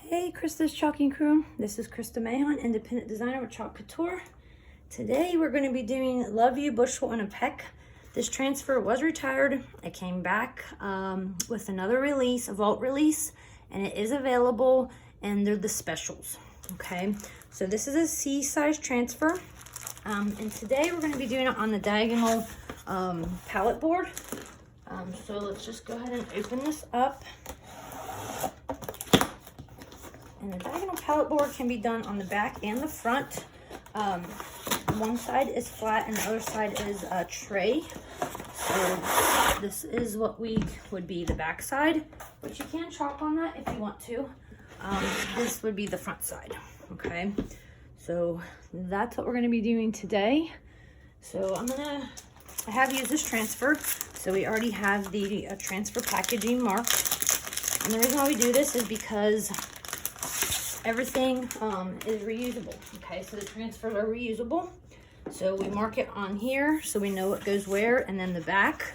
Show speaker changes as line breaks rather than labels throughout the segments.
Hey, Krista's Chalking Crew. This is Krista Mahon, independent designer with Chalk Couture. Today we're going to be doing Love You Bushel and a Peck. This transfer was retired. It came back with another release, a vault release, and it is available, and they're the specials. Okay, so this is a C size transfer, and today we're going to be doing it on the diagonal palette board. So let's just go ahead and open this up. And the diagonal palette board can be done on the back and the front. One side is flat and the other side is a tray. So this is what would be the back side, but you can chalk on that if you want to. This would be the front side, okay? So that's what we're gonna be doing today. So I have used this transfer. So we already have the transfer packaging marked. And the reason why we do this is because everything is reusable. Okay, so the transfers are reusable. So we mark it on here so we know what goes where, and then the back,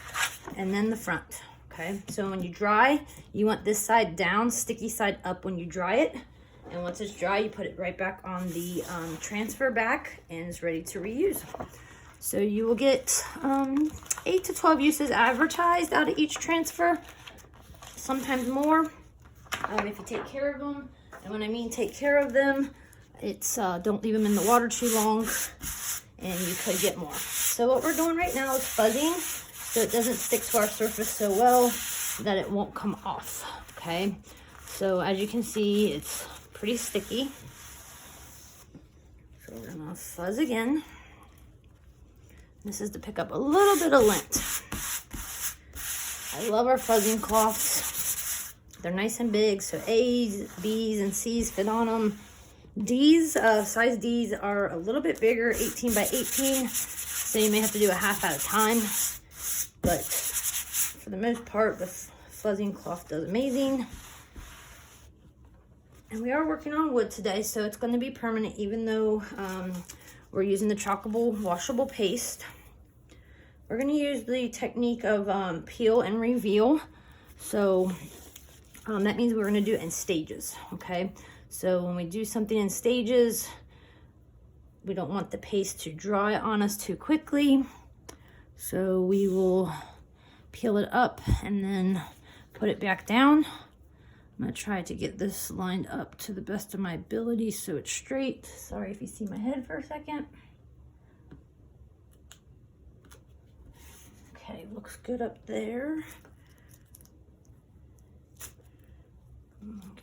and then the front. Okay, so when you dry, you want this side down, sticky side up when you dry it. And once it's dry, you put it right back on the transfer back, and it's ready to reuse. So you will get 8 to 12 uses advertised out of each transfer, sometimes more, if you take care of them. And when I mean take care of them, it's don't leave them in the water too long, and you could get more. So what we're doing right now is fuzzing, so it doesn't stick to our surface so well that it won't come off, okay? So as you can see, it's pretty sticky. So we're gonna fuzz again. This is to pick up a little bit of lint. I love our fuzzing cloths. They're nice and big, so A's, B's, and C's fit on them. D's, size D's are a little bit bigger, 18 by 18, so you may have to do a half at a time. But for the most part, the fuzzing cloth does amazing. And we are working on wood today, so it's going to be permanent, even though we're using the chalkable, washable paste. We're going to use the technique of peel and reveal. So that means we're going to do it in stages, okay? So when we do something in stages, we don't want the paste to dry on us too quickly. So we will peel it up and then put it back down. I'm going to try to get this lined up to the best of my ability so it's straight. Sorry if you see my head for a second. Okay, looks good up there.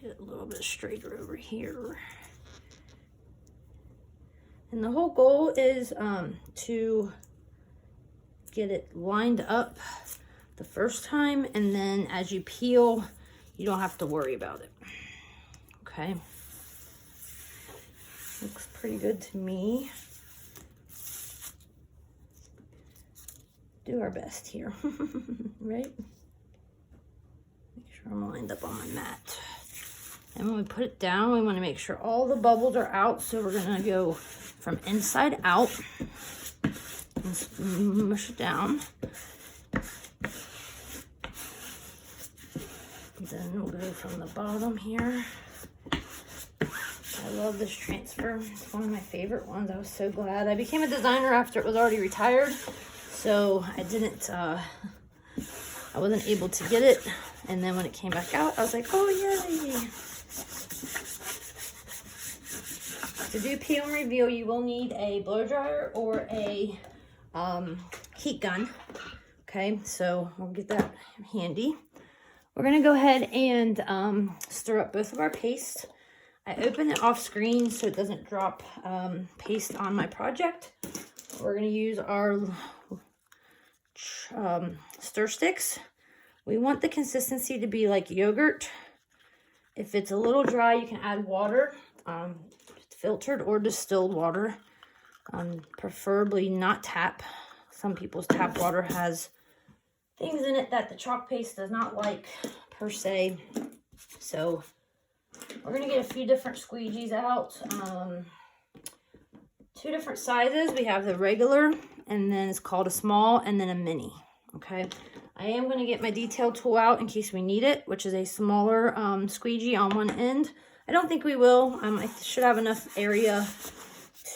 Get a little bit straighter over here. And the whole goal is to get it lined up the first time, and then as you peel, you don't have to worry about it. Okay. Looks pretty good to me. Do our best here, right? Make sure I'm lined up on my mat. And when we put it down, we want to make sure all the bubbles are out. So we're going to go from inside out and mush it down. Then we'll go from the bottom here. I love this transfer. It's one of my favorite ones. I was so glad. I became a designer after it was already retired. So I wasn't able to get it. And then when it came back out, I was like, oh yay. To do peel and reveal, you will need a blow dryer or a heat gun. Okay, so we'll get that handy. We're gonna go ahead and stir up both of our paste. I open it off screen so it doesn't drop paste on my project. We're gonna use our stir sticks. We want the consistency to be like yogurt. If it's a little dry, you can add water, filtered or distilled water, preferably not tap. Some people's tap water has things in it that the chalk paste does not like per se. So we're gonna get a few different squeegees out. 2 different sizes. We have the regular, and then it's called a small, and then a mini. Okay, I am going to get my detail tool out in case we need it, which is a smaller squeegee on one end. I don't think we will. I should have enough area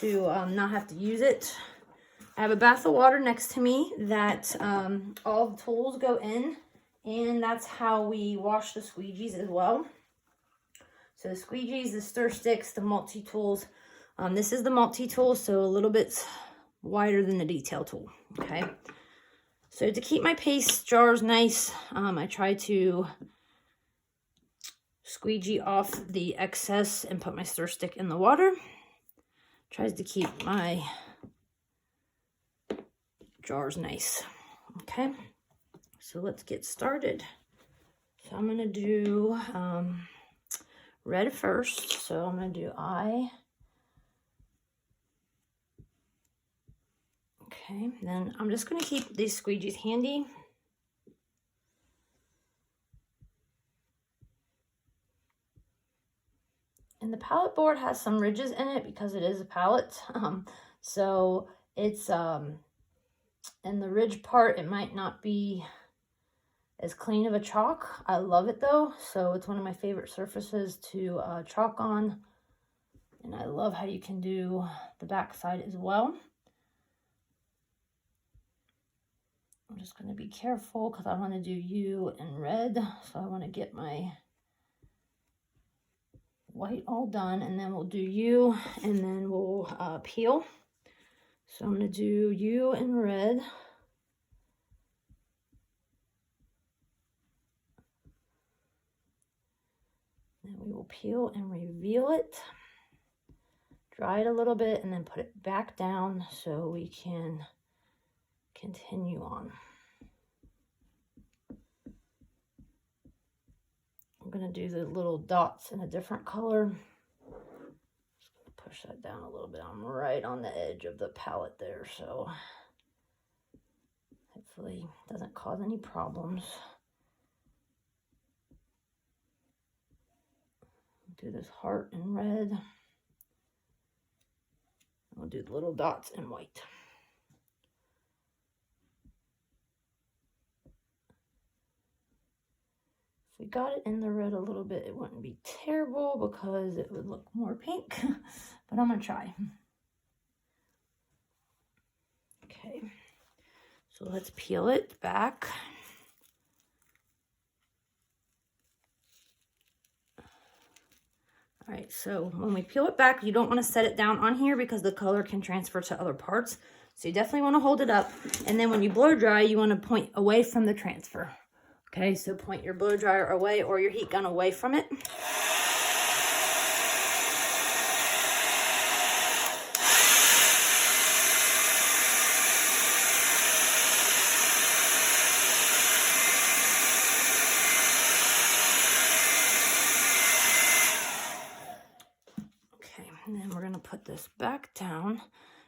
to not have to use it. I have a bath of water next to me that all the tools go in, and that's how we wash the squeegees as well. So the squeegees, the stir sticks, the multi-tools. This is the multi-tool, so a little bit wider than the detail tool, okay? So to keep my paste jars nice, I try to squeegee off the excess and put my stir stick in the water. Tries to keep my jars nice, okay? So let's get started. So I'm gonna do red first. So I'm gonna do I. Okay, then I'm just gonna keep these squeegees handy. And the palette board has some ridges in it because it is a palette. So it's, in the ridge part, it might not be as clean of a chalk. I love it though. So it's one of my favorite surfaces to chalk on. And I love how you can do the back side as well. I'm just going to be careful because I want to do you in red. So I want to get my white all done, and then we'll do you, and then we'll peel. So I'm going to do you in red. Then we will peel and reveal it. Dry it a little bit and then put it back down so we can continue on. I'm going to do the little dots in a different color. Just going to push that down a little bit. I'm right on the edge of the palette there, so hopefully it doesn't cause any problems. Do this heart in red. We'll do the little dots in white. If we got it in the red a little bit, it wouldn't be terrible because it would look more pink, but I'm gonna try. Okay, so let's peel it back. All right, so when we peel it back, you don't want to set it down on here because the color can transfer to other parts. So you definitely want to hold it up. And then when you blow dry, you want to point away from the transfer. Okay, so point your blow dryer away or your heat gun away from it. And then we're going to put this back down,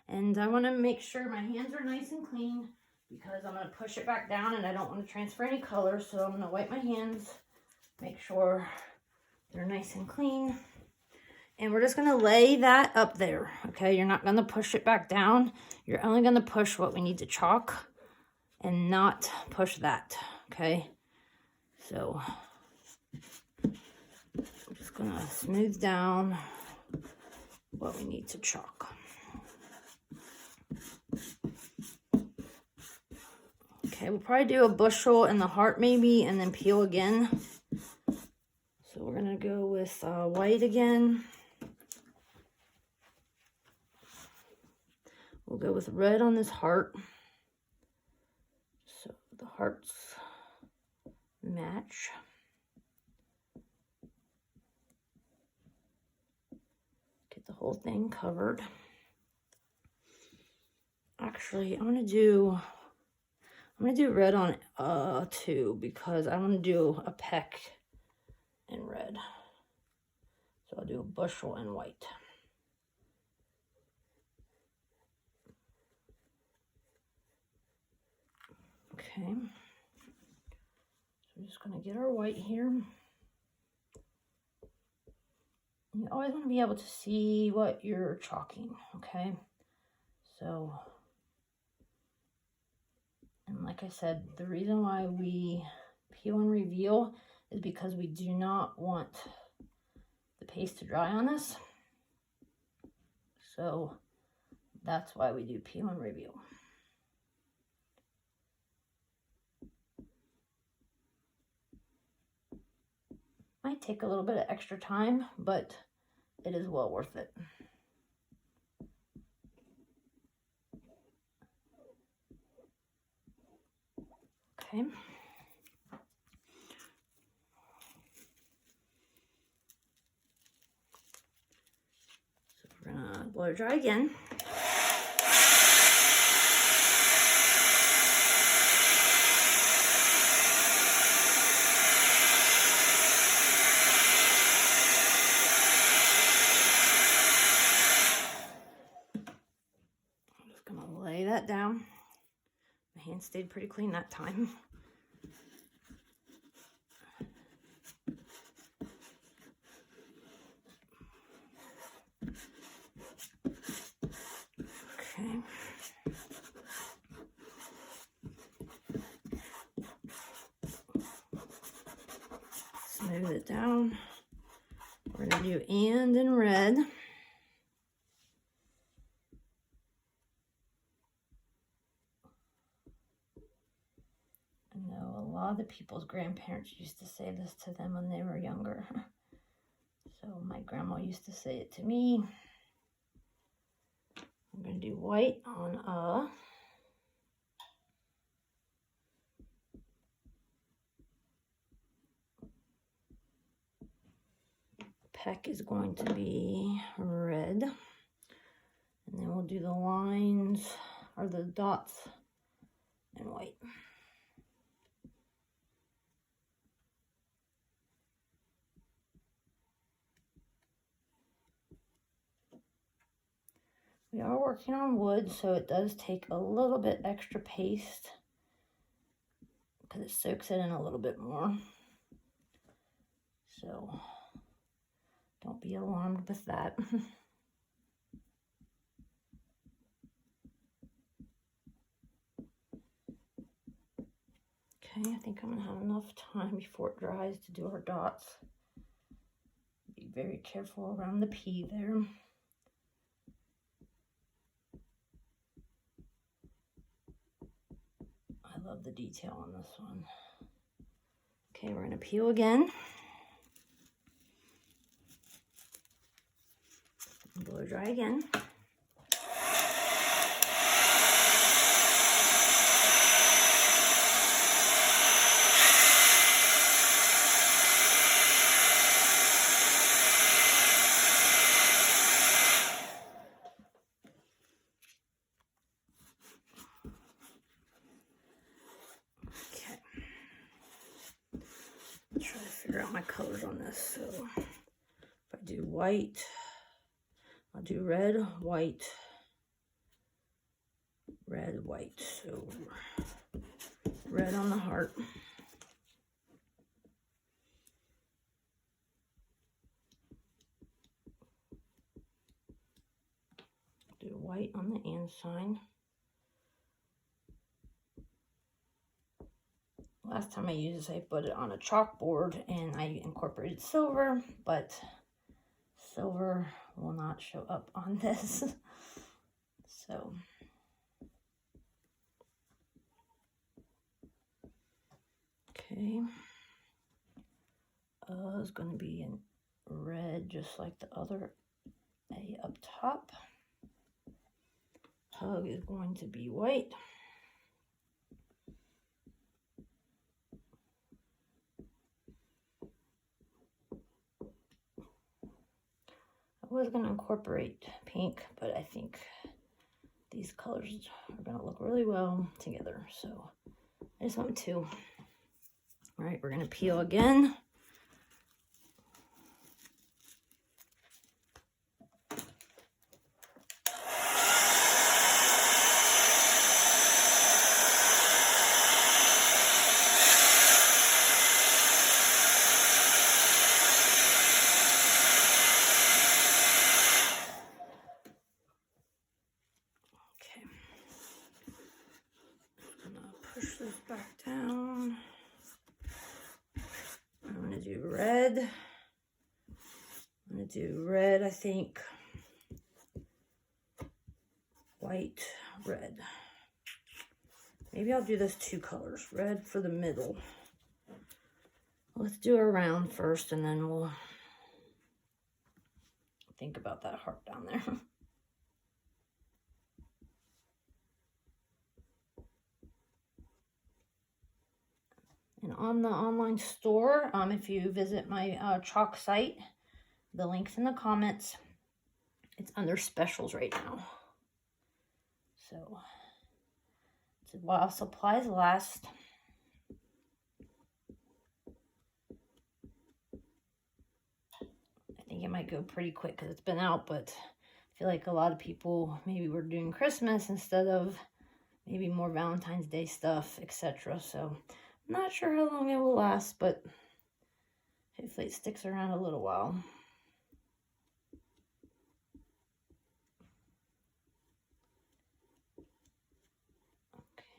and I want to make sure my hands are nice and clean because I'm going to push it back down and I don't want to transfer any color. So I'm going to wipe my hands, make sure they're nice and clean, and we're just going to lay that up there. Okay, you're not going to push it back down. You're only going to push what we need to chalk and not push that. Okay, so I'm just going to smooth down what we need to chalk. Okay, we'll probably do a bushel in the heart maybe, and then peel again. So we're gonna go with white again. We'll go with red on this heart. So the hearts match. The whole thing covered. Actually, I'm gonna do red on 2 because I want to do a peck in red. So I'll do a bushel in white. Okay. So we're just gonna get our white here. You always want to be able to see what you're chalking, okay? So, and like I said, the reason why we peel and reveal is because we do not want the paste to dry on this. So that's why we do peel and reveal. Might take a little bit of extra time, but it is well worth it. Okay. So we're gonna blow dry again. Lay that down. My hand stayed pretty clean that time. Okay. Smooth it down. We're going to do and in red. I know a lot of the people's grandparents used to say this to them when they were younger. So my grandma used to say it to me. I'm going to do white on a peck is going to be red. And then we'll do the lines or the dots in white. We are working on wood, so it does take a little bit extra paste because it soaks it in a little bit more. So don't be alarmed with that. Okay, I think I'm gonna have enough time before it dries to do our dots. Be very careful around the P there. I love the detail on this one. Okay, we're gonna peel again. Blow dry again. Try to figure out my colors on this. So if I do white, I'll do red, white, red, white. So red on the heart. Do white on the and sign. Last time I used this, I put it on a chalkboard and I incorporated silver, but silver will not show up on this. So okay, is going to be in red just like the other A up top. Hug is going to be white. I was going to incorporate pink, but I think these colors are going to look really well together. So I just went with two. All right, we're going to peel again. Push this back down. going to do red, I think. White, red. Maybe I'll do those 2 colors. Red for the middle. Let's do a round first, and then we'll think about that heart down there. And on the online store, if you visit my chalk site, the link's in the comments. It's under specials right now. So, it's while supplies last. I think it might go pretty quick because it's been out, but I feel like a lot of people maybe were doing Christmas instead of maybe more Valentine's Day stuff, etc. So, I'm not sure how long it will last, but hopefully it sticks around a little while.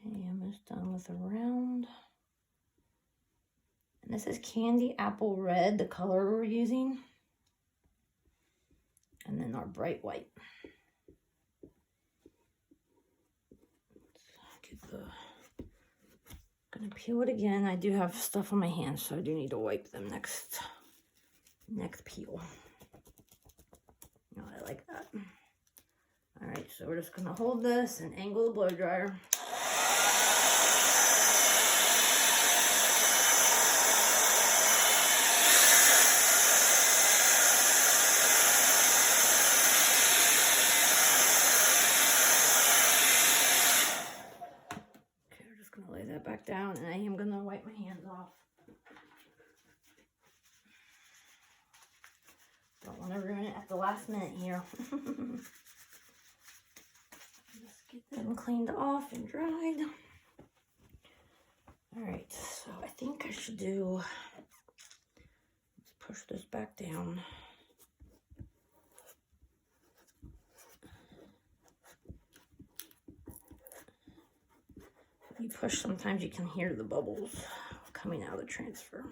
Okay, almost done with the round. And this is Candy Apple Red, the color we're using. And then our bright white. Let's get the... Gonna peel it again. I do have stuff on my hands, so I do need to wipe them next peel. Oh, I like that. All right, so we're just gonna hold this and angle the blow dryer. Back down, and I am going to wipe my hands off. Don't want to ruin it at the last minute here. Just get them cleaned off and dried. Alright, so I think I should do, let's push this back down. You push, sometimes you can hear the bubbles coming out of the transfer.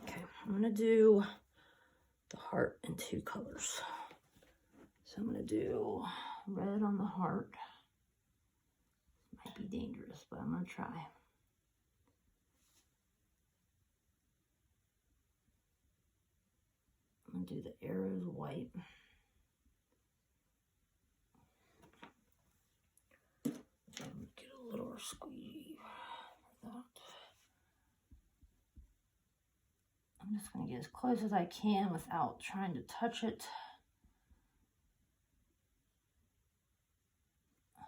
Okay, I'm going to do the heart in 2 colors. So I'm going to do red on the heart. Might be dangerous, but I'm going to try. I'm going to do the arrows white. Get a little squeeze for that. I'm just going to get as close as I can without trying to touch it. I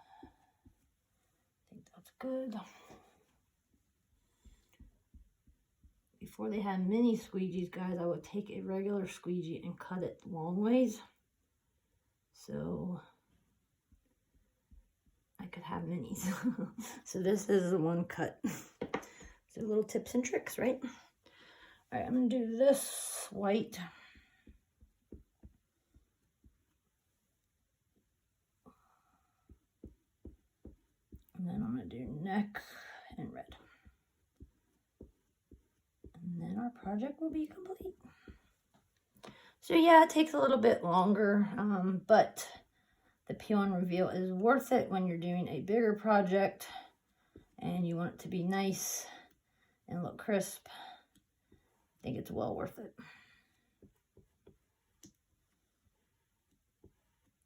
think that's good. Before they had mini squeegees, guys, I would take a regular squeegee and cut it long ways, so I could have minis. So this is the one cut. So little tips and tricks, right? All right, I'm gonna do this white. And then I'm gonna do neck and red. And then our project will be complete. So yeah, it takes a little bit longer, but the peel and reveal is worth it when you're doing a bigger project and you want it to be nice and look crisp. I think it's well worth it.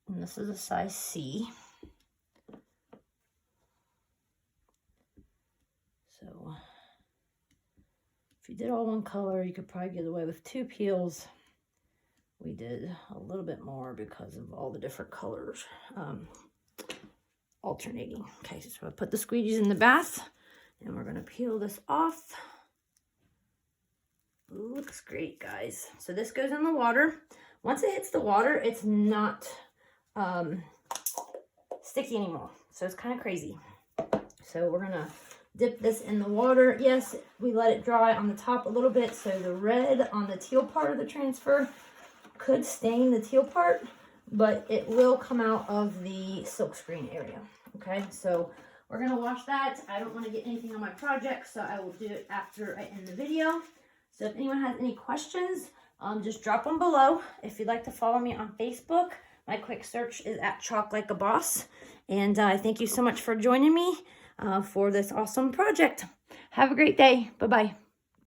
And this is a size C. So if you did all one color, you could probably get away with 2 peels. We did a little bit more because of all the different colors alternating. Okay, so I put the squeegees in the bath, and we're going to peel this off. Looks great, guys. So this goes in the water. Once it hits the water, it's not sticky anymore. So it's kind of crazy. So we're going to dip this in the water. Yes, we let it dry on the top a little bit, so the red on the teal part of the transfer could stain the teal part, but it will come out of the silkscreen area. Okay, so we're gonna wash that. I don't want to get anything on my project, so I will do it after I end the video. So if anyone has any questions, just drop them below. If you'd like to follow me on Facebook, my quick search is at Chalk Like a Boss. And I thank you so much for joining me for this awesome project. Have a great day. Bye-bye.